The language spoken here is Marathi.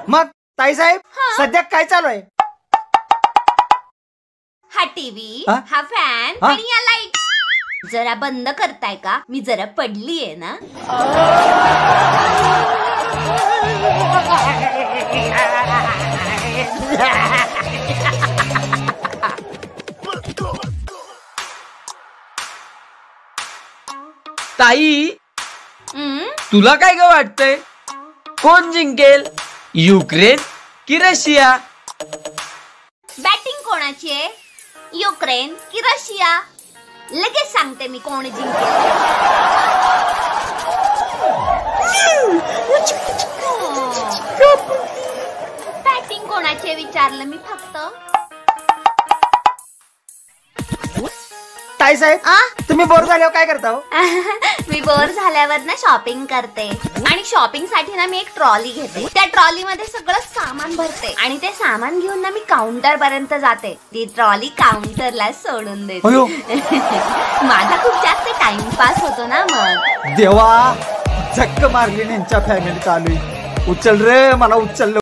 मग ताईसाहेब सध्या काय चालू आहे? हा टीव्ही, हा फॅन आणि या लाईट जरा बंद करताय का? मी जरा पडलीये ना. ताई तुला काय ग वाटतंय, कोण जिंकेल, युक्रेन की रशिया? बॅटिंग कोणाची आहे, युक्रेन की रशिया? लगेच सांगते मी कोण जिंकेल. बॅटिंग कोणाची विचारलं मी फक्त. ताईसाहेब तुम्ही बोर झाल्यावर काय करता हो? मी बोर झाल्यावर ना शॉपिंग करते आणि शॉपिंग साठी ना मी एक ट्रॉली घेते. त्या ट्रॉली मध्ये सगळं सामान भरते आणि ते सामान घेऊन ना मी काउंटर पर्यंत जाते. ती ट्रॉली काउंटरला सोडून देते. माझा खूप जास्त टाइमपास होतो ना. मग देवा झक्क मारली यांच्या फॅमिली चालू. उचल रे मला, उचल.